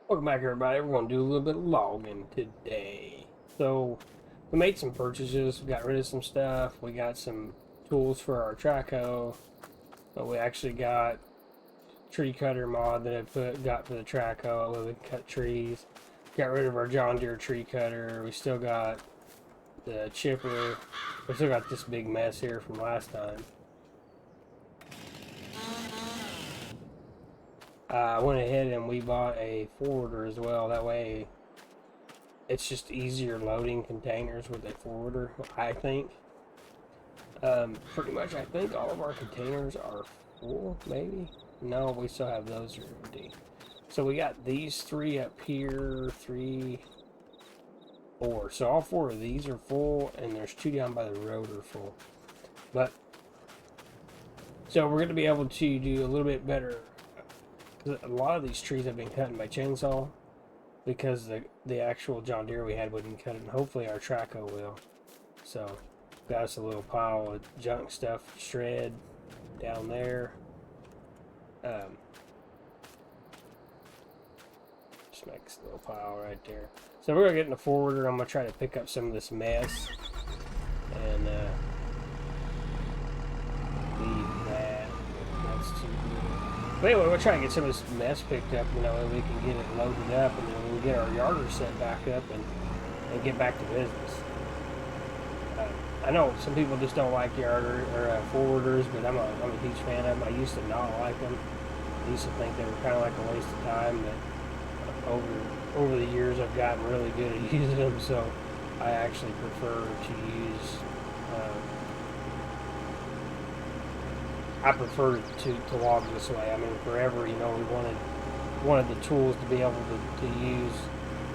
Welcome back, everybody. We're going to do a little bit of logging today. So, we made some purchases. We got rid of some stuff. We got some tools for our track hoe. But we actually got tree cutter mod that I got for the track hoe. Where we can cut trees. Got rid of our John Deere tree cutter. We still got the chipper. We still got this big mess here from last time. I went ahead and we bought a forwarder as well. That way it's just easier loading containers with a forwarder, I think. Pretty much I think all of our containers are full, maybe? No, we still have those empty. So we got these three up here, 3, 4. So all 4 of these are full, and there's 2 down by the road are full. But, so we're going to be able to do a little bit better. A lot of these trees have been cut by chainsaw because the actual John Deere we had wouldn't cut it, and hopefully our track hoe will. So got us a little pile of junk stuff to shred down there. Just make this little pile right there. So we're gonna get in the forwarder. I'm gonna try to pick up some of this mess and leave that. That's too good. But anyway, we'll try to get some of this mess picked up, you know, and we can get it loaded up, and then we can get our yarder set back up and get back to business. I know some people just don't like yarder or forwarders, but I'm a huge fan of them. I used to not like them. I used to think they were kind of like a waste of time, but over the years I've gotten really good at using them, so I actually prefer to use. I prefer to log this way. I mean, forever, you know, we wanted the tools to be able to use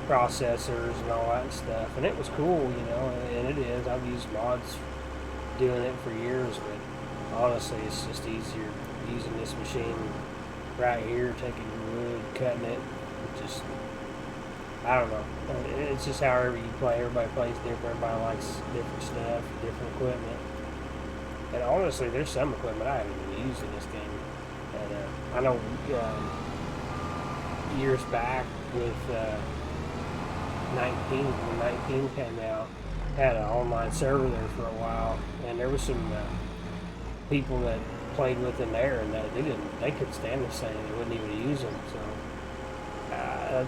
processors and all that stuff, and it was cool, you know, and it is. I've used mods doing it for years, but honestly, it's just easier using this machine right here, taking your wood, cutting it. Just, I don't know. It's just however you play. Everybody plays different. Everybody likes different stuff, different equipment. And honestly, there's some equipment I haven't even used in this game. And I know years back with 19, when 19 came out, had an online server there for a while, and there was some people that played with in there, and they couldn't stand this thing. They wouldn't even use them. So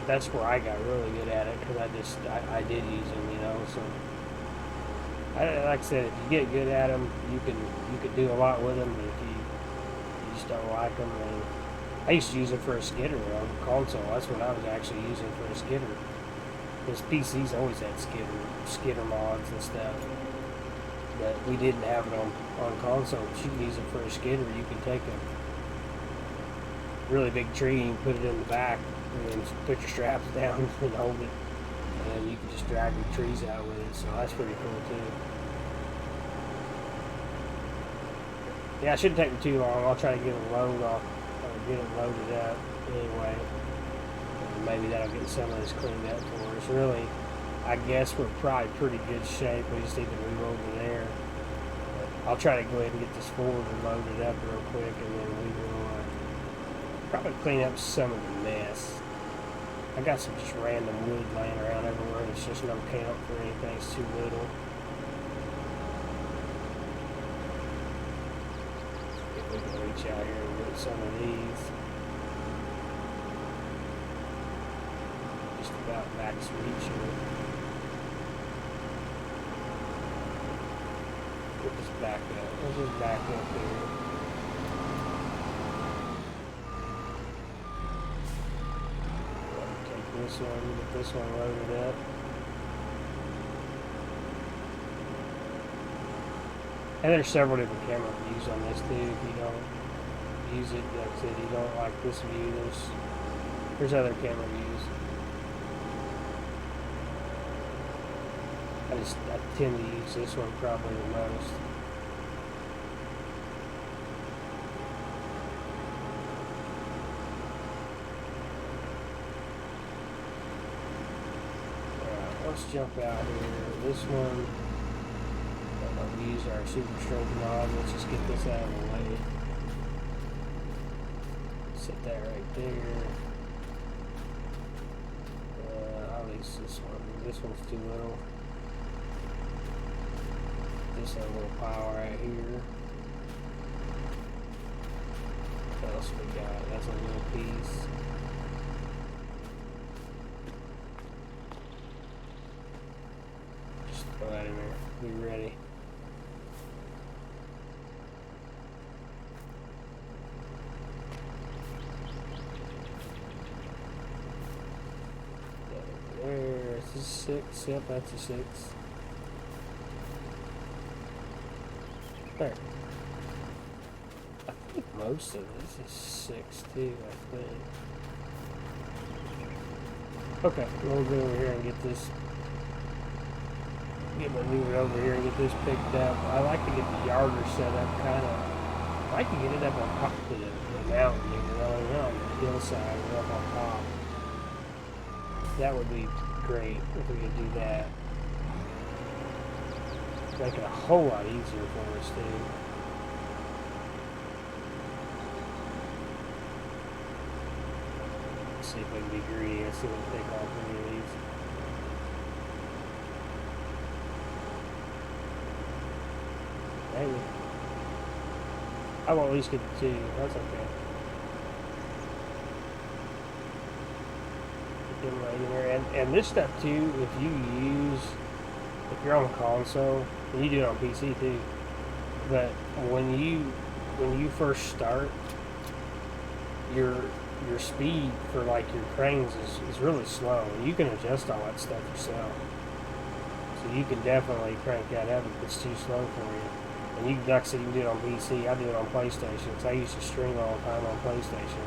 that's where I got really good at it, because I did use them, you know. So. Like I said, if you get good at them, you can do a lot with them. But if you just don't like them, then I used to use it for a skidder on console. That's what I was actually using for a skidder. Because PCs always had skidder mods and stuff, but we didn't have it on console. But you can use it for a skidder. You can take a really big tree and put it in the back, and then put your straps down and hold it. And you can just drag the trees out with it, so that's pretty cool too. Yeah, it shouldn't take me too long. I'll try to get a load off, or get it loaded up anyway. And maybe that'll get some of this cleaned up for us. Really, I guess we're probably pretty good shape. We just need to move over there. But I'll try to go ahead and get this forward and loaded up real quick, and then we will probably clean up some of the mess. I got some just random wood laying around everywhere. It's just no count for anything. It's too little. If we can reach out here and get some of these. Just about max reach here. We'll just back up. We'll just back up here. This one, get this one loaded up. And there's several different camera views on this too. If you don't use it, like I said, you don't like this view, there's other camera views. I tend to use this one probably the most. Let's jump out here. This one, we'll use our super stroke mod. Let's just get this out of the way. Set that right there. Just this one. This one's too little. Just a little pile right here. What else we got? That's a little piece. Just throw that in there. Be ready. There. Is this 6? Yep, that's a 6. There. I think most of this is 6 too, I think. Okay, we'll go over here and get this. Get my maneuver over here and get this picked up. I like to get the yarder set up kind of. I like to get it up on top of the mountain, you know, on the hillside or up on top. That would be great if we could do that. Make it a whole lot easier for us, too. Let's see if we can be greedy. Let's see if we can take all 3 of these. Maybe. I will at least get the 2. That's okay. Get them right in there. And this stuff, too, if you're on console, and you do it on PC too, but when you first start, your speed for like your cranes is really slow. You can adjust all that stuff yourself, so you can definitely crank that up if it's too slow for you. And you, like I said, you can do it on PC. I do it on PlayStation. So I used to stream all the time on PlayStation,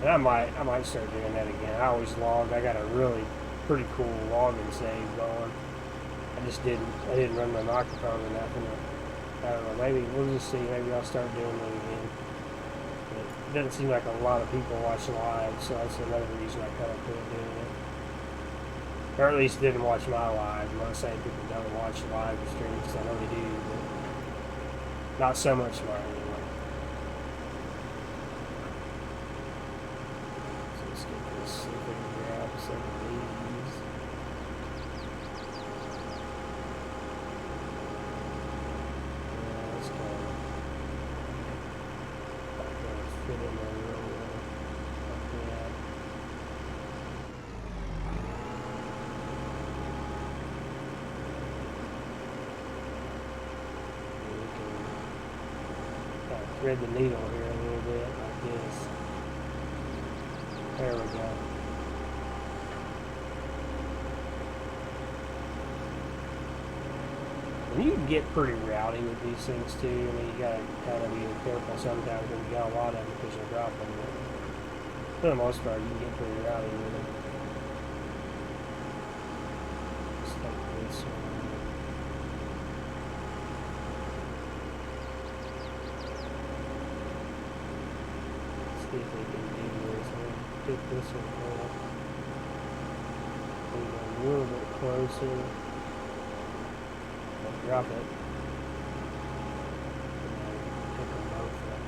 and I might start doing that again. I always logged. I got a really pretty cool login save going. I didn't run my microphone or nothing. I don't know, maybe, we'll just see, maybe I'll start doing it again. But it doesn't seem like a lot of people watch live, so that's another reason I kind of quit doing it. Or at least didn't watch my live. I'm not saying people don't watch live streams, because I know they do, but not so much mine anyway. So let's get this, see if we can grab some of these. Fit in there real well. Like that. And we can kind of thread the needle here a little bit like this. There we go. And you can get pretty rowdy with these things too. I mean, you gotta kind of be careful sometimes when you got a lot of them because you're dropping them. For the most part, you can get pretty rowdy with them. Just like this one. Let's see if we can do this. I'm gonna pick this one up. Move it a little bit closer. Drop it, and then pick them both up.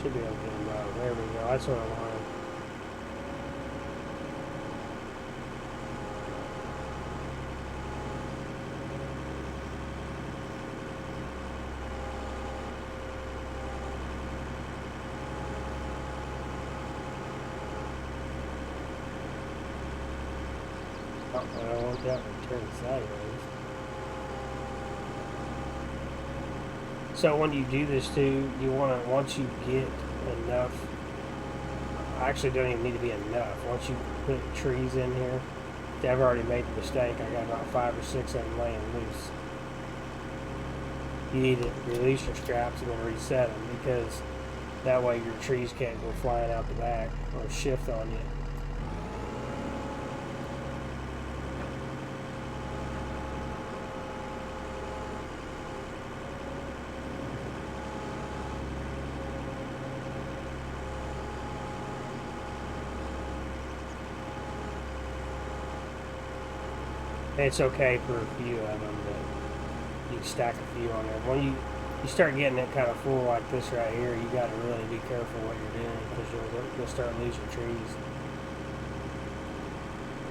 Should be able to get them out. There we go. That's what I wanted. I don't want that one turned sideways. So when you do this too, you want to, once you get enough, I actually don't even need to be enough. Once you put trees in here, I've already made the mistake. I got about 5 or 6 of them laying loose. You need to release your straps and then reset them, because that way your trees can't go flying out the back or shift on you. And it's okay for a few of them, but you stack a few on there. you start getting it kind of full like this right here, you got to really be careful what you're doing because you'll start losing trees.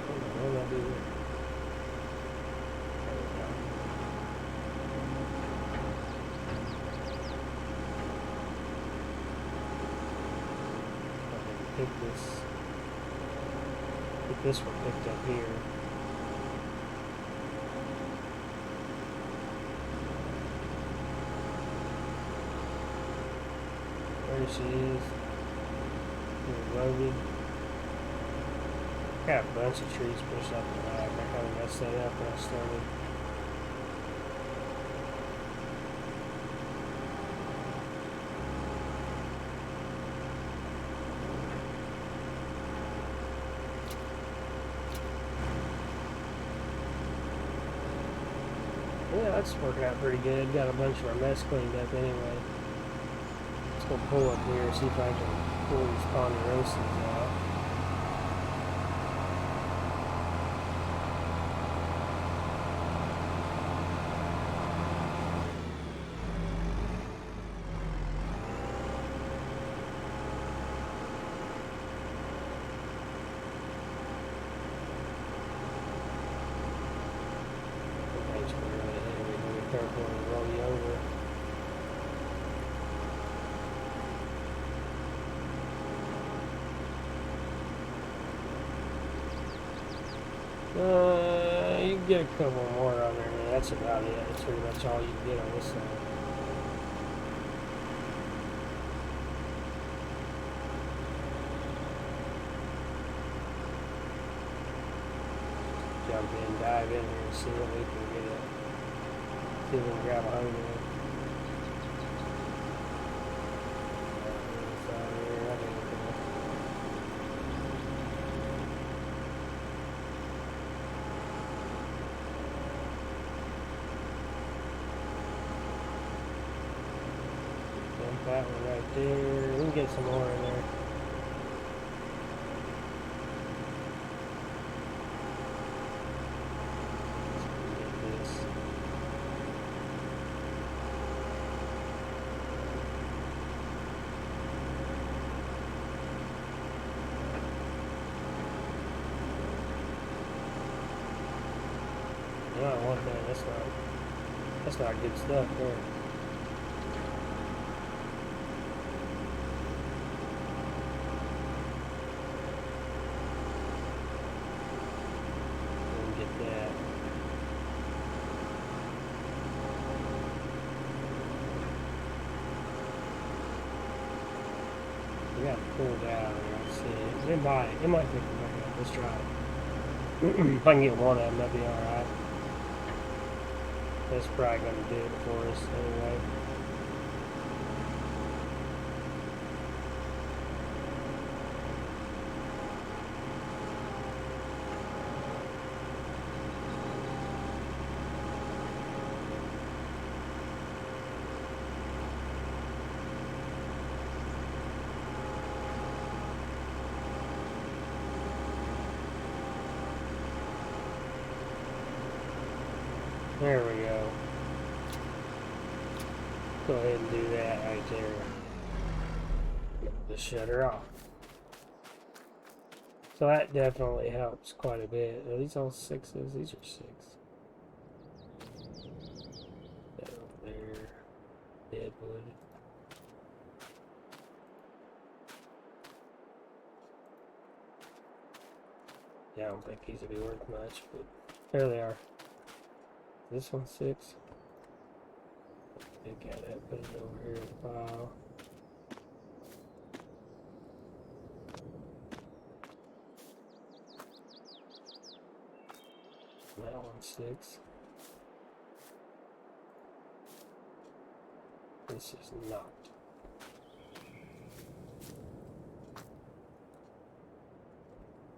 What did I do there? There we go. Go ahead and pick this. Get this one picked up here. There she is. Loaded. Got a bunch of trees pushed up the back. I kind of messed that up when I started. Yeah, that's working out pretty good. Got a bunch of our mess cleaned up anyway. Let's go pull up here, see if I can pull these ponderosas out. Careful and roll you over. You can get a couple more on there, man. That's about it. That's pretty much all you can get on this side. Jump in, dive in here and see what we can get at. See if we can grab a hold of it. Dump that one right there. We can get some more in there. No, I want that. That's not good stuff there. Get that. We got to pull it out. Let's see. It might take a minute. Let's try it. If I can get one of them, that'd be alright. That's probably going to do it for us anyway. There we go. Go ahead and do that right there. Just shut her off. So that definitely helps quite a bit. Are these all sixes? These are six. That over there. Deadwood. Yeah, I don't think these would be worth much, but there they are. This one's six. Look at it, put it over here in the file. That one's six. This is not.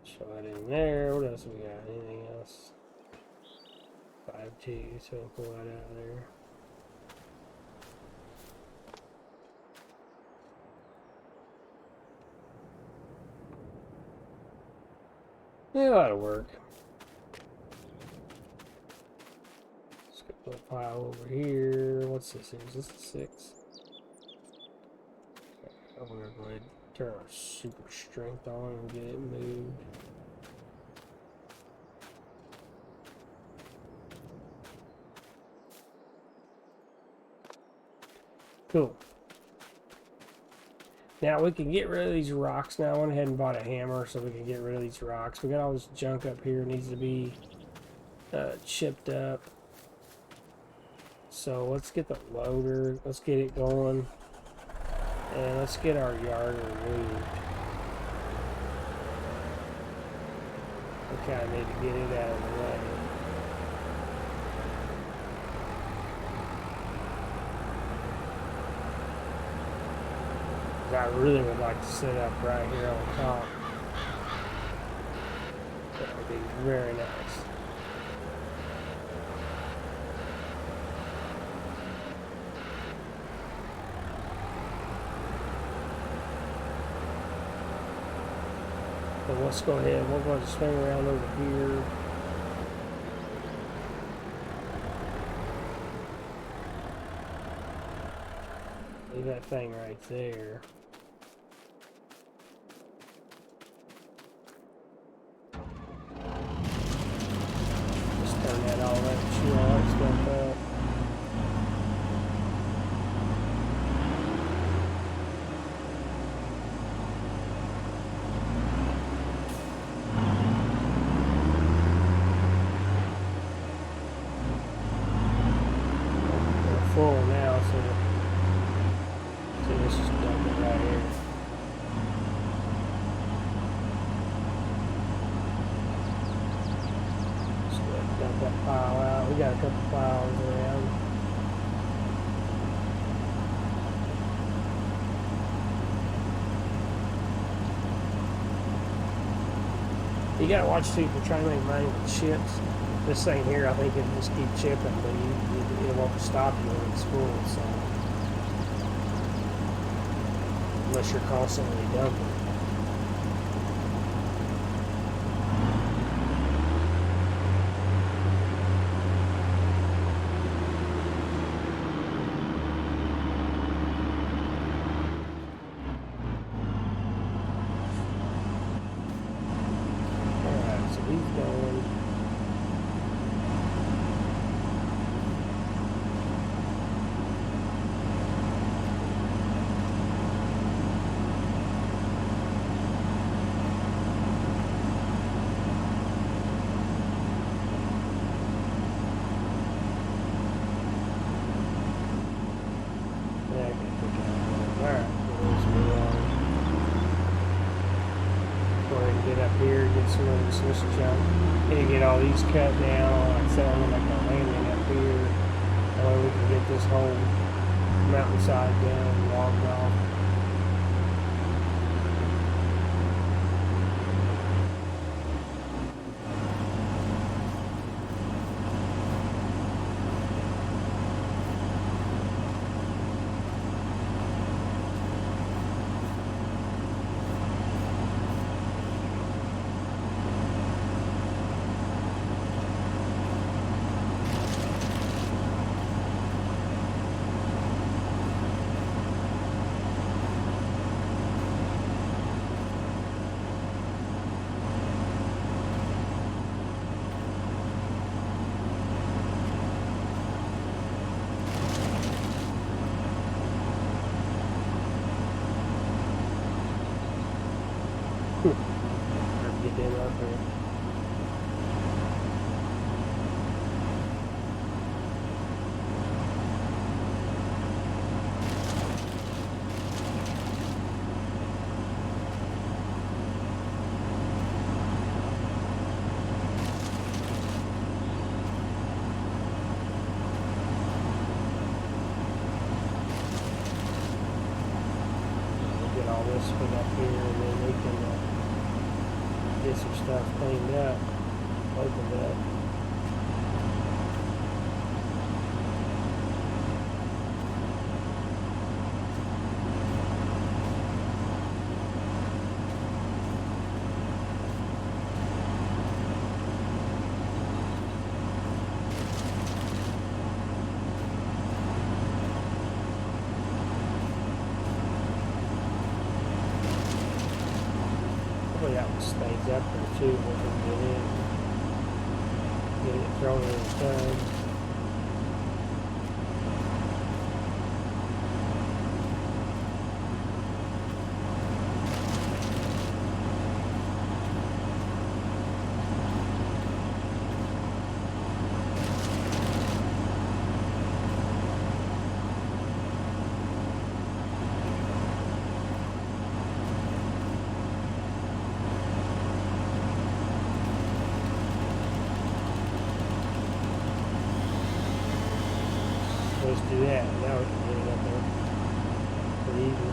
Show it in there. What else we got? Anything else? 5-2, so we'll pull that out of there. Yeah, that'll work. Just Put a pile over here. What's this? Is this a 6? I'm gonna go ahead and turn our super strength on and get it moved. Cool. Now we can get rid of these rocks now. I went ahead and bought a hammer so we can get rid of these rocks. We got all this junk up here needs to be chipped up. So let's get the loader. Let's get it going. And let's get our yard removed. We kind of need to get it out of the way. I really would like to set up right here on top. That would be very nice. So let's go ahead. We're going to swing around over here. Leave that thing right there. All that stuff up. We're full now, so let's just dump it right here. Dump that pile out. We got a couple piles around. You gotta watch too if you're trying to make money with chips. This thing here, I think it'll just keep chipping, but it won't stop you when it's full. So unless you're constantly dumping. This jump. And get all these cut down. Like I said, I'm gonna make a landing up here. That way we can get this whole mountainside done and logged off. Get them up here. We'll get all this put up here and then we can get some stuff cleaned up, opened up. hopefully that one stays up there too. We can get it thrown in the tub. Let's do that. Now we can get it up there pretty easy.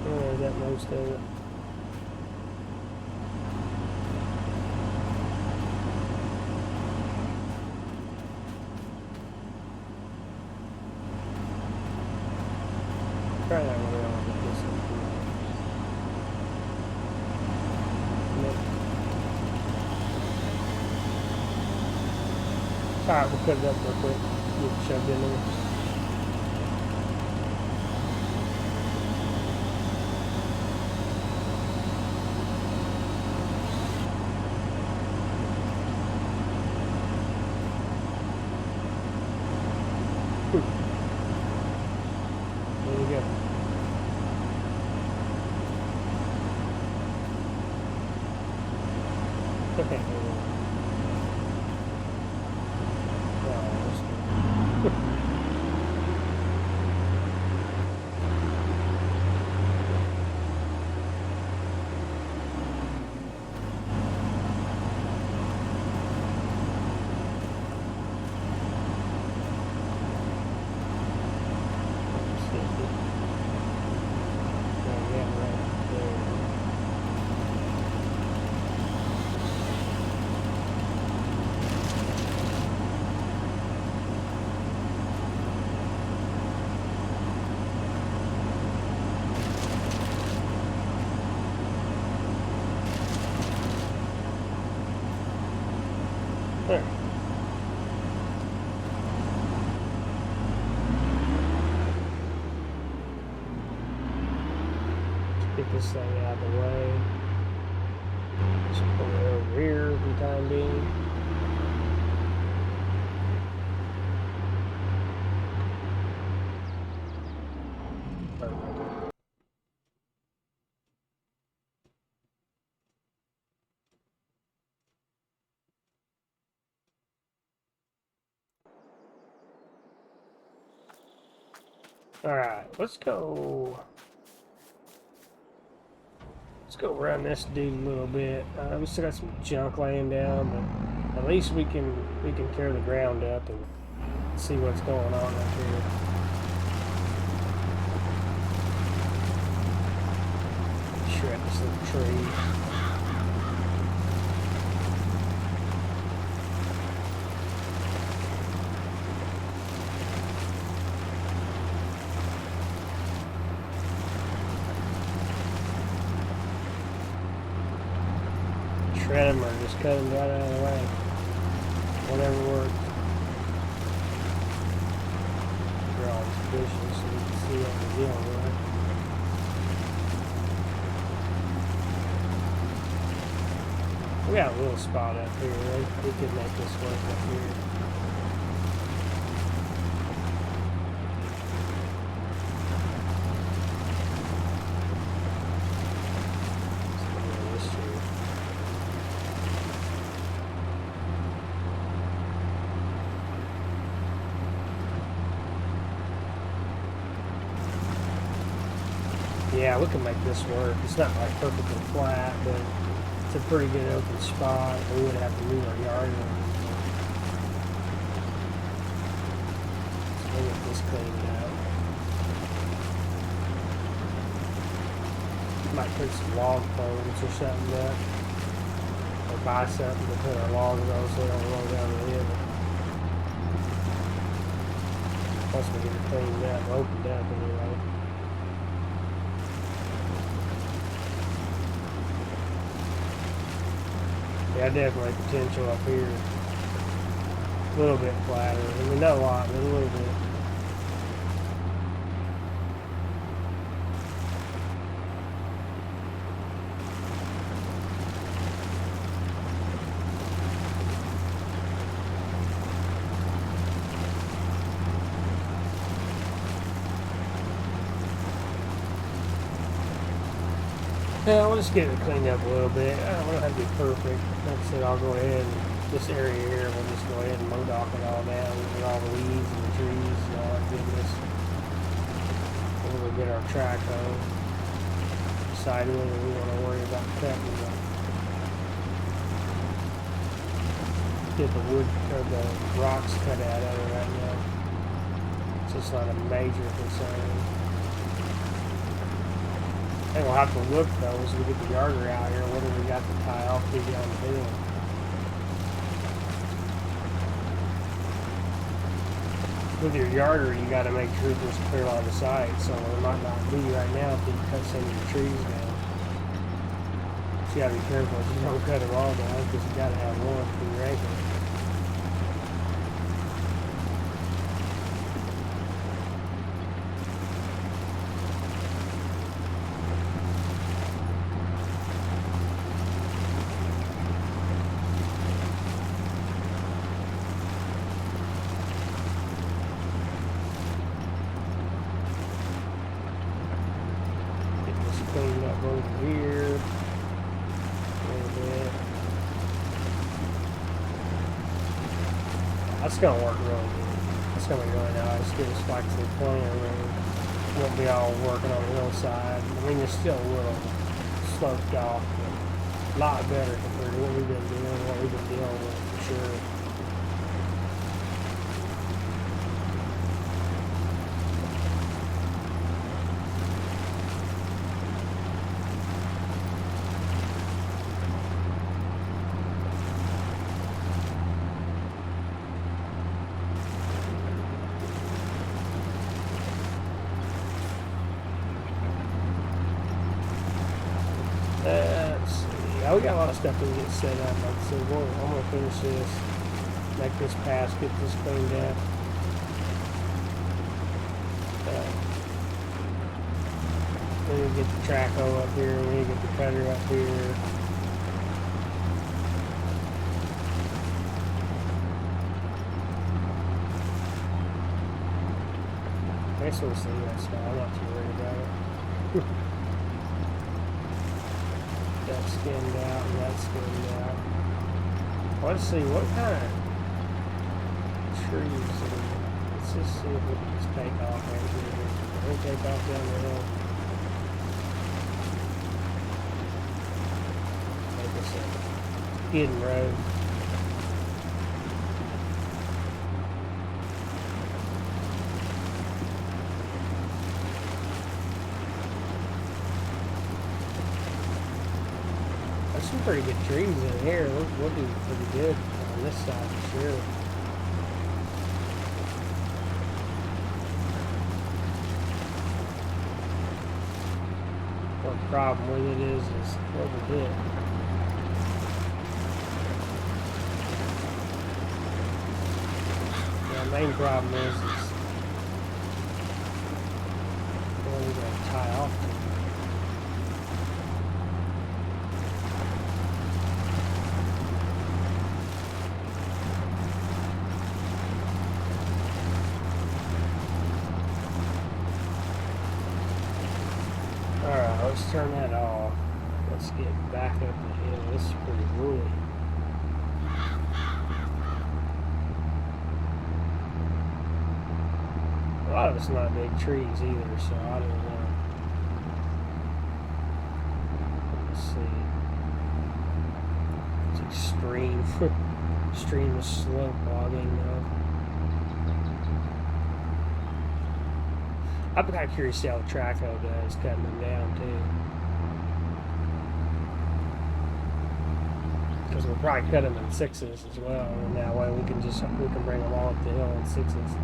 There's that most of it. Try that one around with this one. Alright, we'll put it up real quick. Get it shoved in there. There we go. Okay. There. Let's get this thing out of the way. Just put it over here for the time being. Alright, let's go run this dude a little bit. We still got some junk laying down, but at least we can tear the ground up and see what's going on up here. Shred this little tree. Shred them or just cut them right out of the way. Whatever works. Draw all these bushes so you can see what we're dealing with. We got a little spot up here. We could make this work up here. Yeah, we can make this work. It's not like perfectly flat, but it's a pretty good open spot. We would have to move our yard. So we'll get this cleaned out. Might put some log poles or something up. Or buy something to put our logs on so they don't roll down the hill. Once we get it cleaned up, opened up anyway. Yeah, definitely potential up here. A little bit flatter. I mean, not a lot, but a little bit. Yeah, I'll just get it cleaned up a little bit. I don't have to be perfect. Like I said, I'll go ahead and this area here, we'll just go ahead and mow dock it all down with all the weeds and the trees and all that goodness. And we'll get our track home. Decide whether we want to worry about cutting the get the wood or the rocks cut out of it right now. So it's not a major concern. I think we'll have to look though as we get the yarder out here. What do we got to tie off to down the hill? With your yarder, you got to make sure there's a clear line of sight. So there might not be right now if you cut some of your trees down. So you got to be careful if you don't cut them all down because you got to have one for your anchor. Cleaned up over here a little bit. That's gonna work really good. That's gonna be really nice. Get us back to the plenty of room. Won't be all working on the hillside. I mean, it's still a little sloped off, but a lot better compared to what we've been doing, what we've been dealing with for sure. Let's see. Yeah, we got a lot of stuff to get set up. Like I said, I'm going to finish this, make this pass, get this cleaned up. We need to get the track hole up here. We need to get the cutter up here. I guess we'll see that stuff. I'm not too worried about it. That's skinned out and that's skinned out. Let's see what kind of trees. Let's just see if we can just take off right here. We'll take off down the hill. Make this a hidden road. There's some pretty good trees in here. We'll do pretty good on this side for sure. What the problem with it is what we did. The main problem is where we're going to tie off to. Alright, let's turn that off. Let's get back up the hill. This is pretty woolly. A lot of it's not big trees either, so I don't know. Let's see. It's extreme. Extreme of slope logging though. I'm kind of curious to see how the track hoe does cutting them down too. Because we'll probably cut them in sixes as well, and that way we can bring them all up the hill in sixes.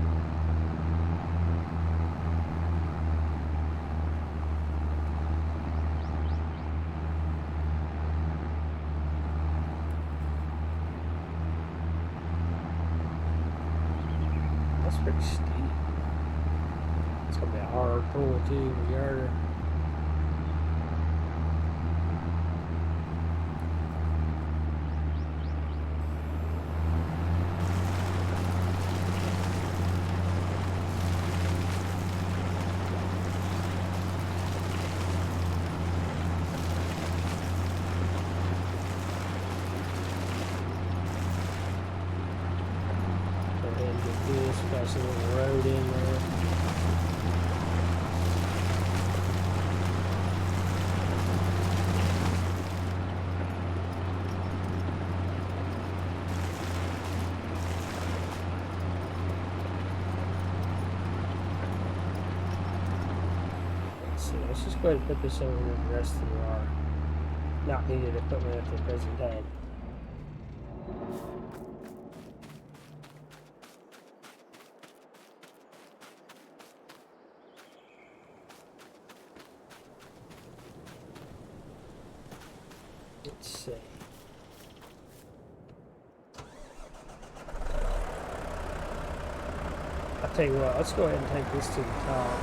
pretty steep. It's gonna be a hard pull too, the yarder. Go ahead and get this, got some little road in there. Let's just go ahead and put this over here the rest of our not needed equipment at the present time. Let's see. I'll tell you what, let's go ahead and take this to the top.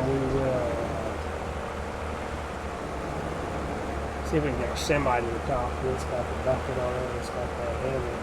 We will see if we can get our semi to the top. It's got the bucket on it, it's got that handle.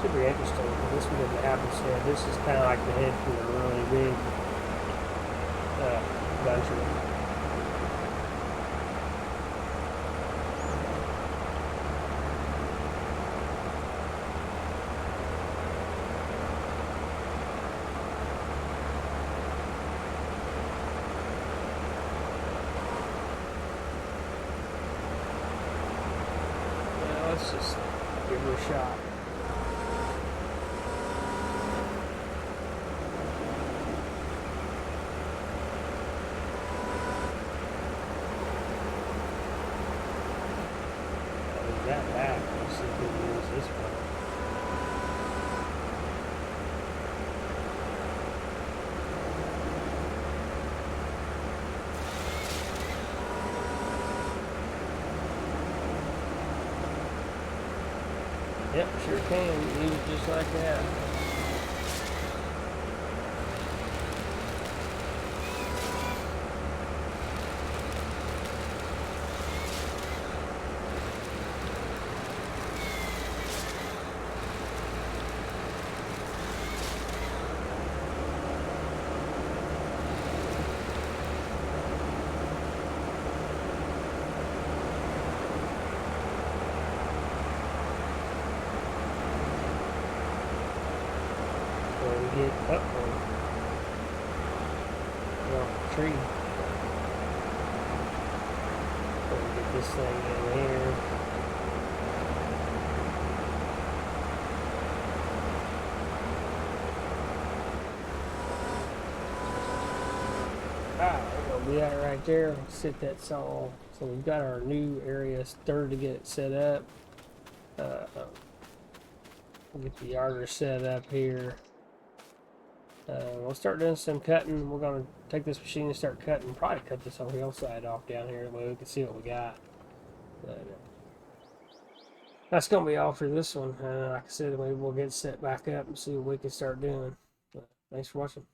Should be interesting. This one didn't have its head. This is kind of like the head from a really big country. Yeah, let's just give her a shot. That back, let's see if we can use this one. Yep, sure can. Use it just like that. Get up one off the tree. Get this thing in here. We're gonna be that right there. Sit that saw. So we've got our new area started to get it set up. We'll get the yarder set up here. We'll start doing some cutting. We're going to take this machine and start cutting. Probably cut this whole hillside off down here. That way we can see what we got. But, that's going to be all for this one. Like I said, maybe we'll get set back up and see what we can start doing. Thanks for watching.